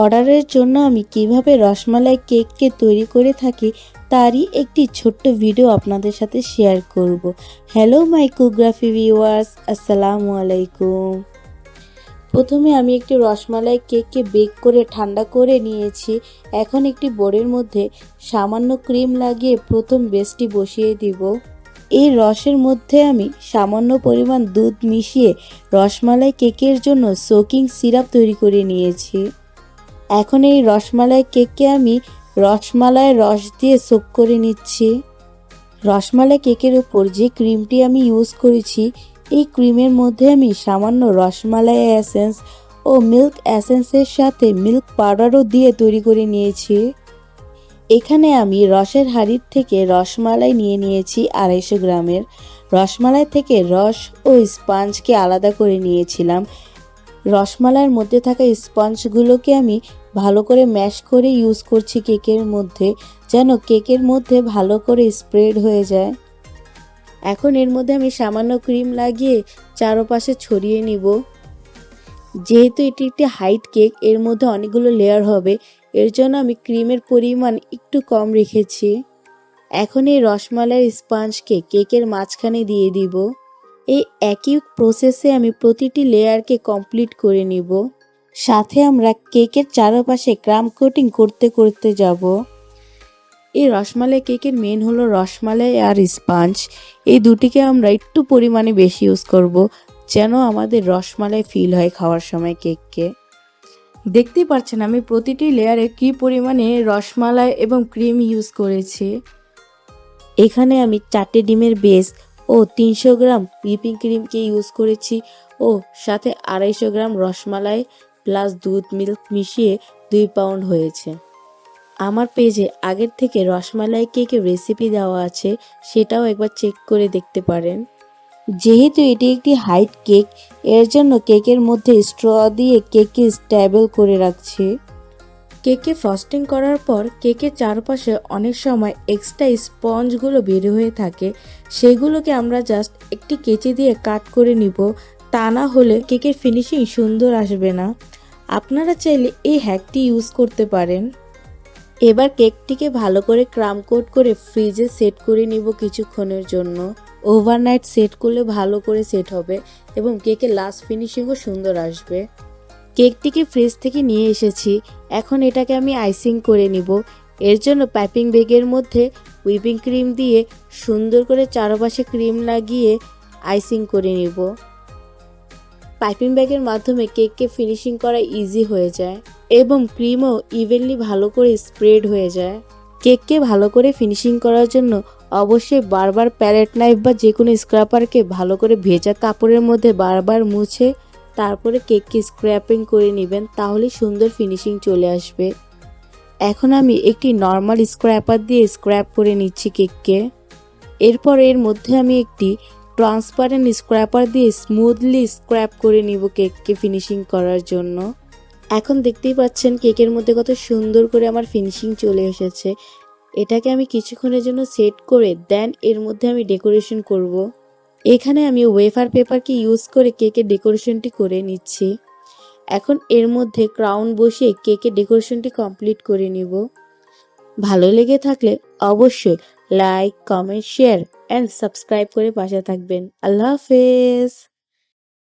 অর্ডারের জন্য আমি কিভাবে রসমালাই কেককে তৈরি করে থাকি তারই একটি ছোট্ট ভিডিও আপনাদের সাথে শেয়ার করব। হ্যালো মাই কুকগ্রাফি ভিউয়ার্স, আসসালামু আলাইকুম। প্রথমে আমি একটি রসমালাই কেককে বেক করে ঠান্ডা করে নিয়েছি। এখন একটি বোর্ডের মধ্যে সামান্য ক্রিম লাগিয়ে প্রথম বেসটি বসিয়ে দিব। এই রসের মধ্যে আমি সামান্য পরিমাণ দুধ মিশিয়ে রসমালাই কেকের জন্য সোকিং সিরাপ তৈরি করে নিয়েছি। এখন এই রসমালাই কেককে আমি রসমালাইয়ের রস দিয়ে সোক করে নিচ্ছি। রসমালাই কেকের উপর যে ক্রিমটি আমি ইউজ করেছি, এই ক্রিমের মধ্যে আমি সামান্য রসমালাই এসেন্স ও মিল্ক এসেন্সের সাথে মিল্ক পাউডারও দিয়ে তৈরি করে নিয়েছি। এখানে আমি রসের হাঁড়ির থেকে রসমালাই নিয়ে নিয়েছি 250 গ্রামের। রসমালাই থেকে রস ও স্পঞ্জকে আলাদা করে নিয়েছিলাম। রসমালাইয়ের মধ্যে থাকা স্পঞ্জগুলোকে আমি ভালো করে ম্যাশ করে ইউজ করছি কেকের মধ্যে, যেন কেকের মধ্যে ভালো করে স্প্রেড হয়ে যায়। এখন এর মধ্যে আমি সামান্য ক্রিম লাগিয়ে চারপাশে ছড়িয়ে নিব। যেহেতু এটি একটি হাইট কেক, এর মধ্যে অনেকগুলো লেয়ার হবে, এর জন্য আমি ক্রিমের পরিমাণ একটু কম রেখেছি। এখন এই রসমালাইয়ের স্পঞ্জকে কেকের মাঝখানে দিয়ে দিব। এই একই প্রসেসে আমি প্রতিটি লেয়ারকে কমপ্লিট করে নিব। সাথে আমরা কেকের চারপাশে ক্রাম কোটিং করতে করতে যাব। এই রসমালাই কেকের মেন হলো রসমালাই আর স্পঞ্জ। এই দুটিকে আমরা একটু পরিমাণে বেশি ইউজ করব, যেন আমাদের রসমালাই ফিল হয় খাওয়ার সময় কেককে। দেখতেই পাচ্ছেন আমি প্রতিটি লেয়ারে কী পরিমাণে রসমালাই এবং ক্রিম ইউজ করেছি। এখানে আমি 4টে ডিমের বেস ও 300 গ্রাম হুইপিং ক্রিমকে ইউজ করেছি ও সাথে 250 গ্রাম রসমালাই প্লাস দুধ মিল্ক মিশিয়ে 2 পাউন্ড হয়েছে। আমার পেজে আগের থেকে রসমালাই কেকের রেসিপি দেওয়া আছে, সেটাও একবার চেক করে দেখতে পারেন। যেহেতু এটি একটি হাইট কেক, এর জন্য কেকের মধ্যে স্ট্র দিয়ে কেককে স্টেবল করে রাখছি। কেকে ফ্রস্টিং করার পর কেকের চারপাশে অনেক সময় এক্সট্রা স্পঞ্জগুলো বের হয়ে থাকে, সেগুলোকে আমরা জাস্ট একটি কেচি দিয়ে কাট করে নিব, তা না হলে কেকের ফিনিশিং সুন্দর আসবে না। আপনারা চাইলে এই হ্যাকটি ইউজ করতে পারেন। এবার কেকটিকে ভালো করে ক্রাম কোট করে ফ্রিজে সেট করে নিব কিছুক্ষণের জন্য। ওভারনাইট সেট করলে ভালো করে সেট হবে এবং কেকের লাস্ট ফিনিশিংও সুন্দর আসবে। কেকটিকে ফ্রিজ থেকে নিয়ে এসেছি, এখন এটাকে আমি আইসিং করে নিব। এর জন্য পাইপিং ব্যাগের মধ্যে হুইপিং ক্রিম দিয়ে সুন্দর করে চারপাশে ক্রিম লাগিয়ে আইসিং করে নিব। পাইপিং ব্যাগের মাধ্যমে কেককে ফিনিশিং করা ইজি হয়ে যায় এবং ক্রিমও ইভেনলি ভালো করে স্প্রেড হয়ে যায়। কেককে ভালো করে ফিনিশিং করার জন্য অবশ্যই বারবার প্যালেট নাইফ বা যে কোনো স্ক্র্যাপারকে ভালো করে ভেজা কাপড়ের মধ্যে বারবার মুছে তারপরে কেককে স্ক্র্যাপিং করে নেবেন, তাহলে সুন্দর ফিনিশিং চলে আসবে। এখন আমি একটি নর্মাল স্ক্র্যাপার দিয়ে স্ক্র্যাপ করে নিচ্ছি কেককে। এরপর এর মধ্যে আমি একটি ট্রান্সপারেন্ট স্ক্র্যাপার দিয়ে স্মুথলি স্ক্র্যাপ করে নিব কেককে ফিনিশিং করার জন্য। এখন দেখতেই পাচ্ছেন কেকের মধ্যে কত সুন্দর করে আমার ফিনিশিং চলে এসেছে। এটাকে আমি কিছুক্ষণের জন্য সেট করে দেন এর মধ্যে আমি ডেকোরেশন করব। এখানে আমি ওয়েফার পেপারকে ইউজ করে কেকের ডেকোরেশনটি করে নিচ্ছি। এখন এর মধ্যে ক্রাউন বসিয়ে কেকের ডেকোরেশনটি কমপ্লিট করে নিব। ভালো লেগে থাকলে অবশ্যই like, comment, share and subscribe করে পাশে থাকবেন। আল্লাহ হাফেজ।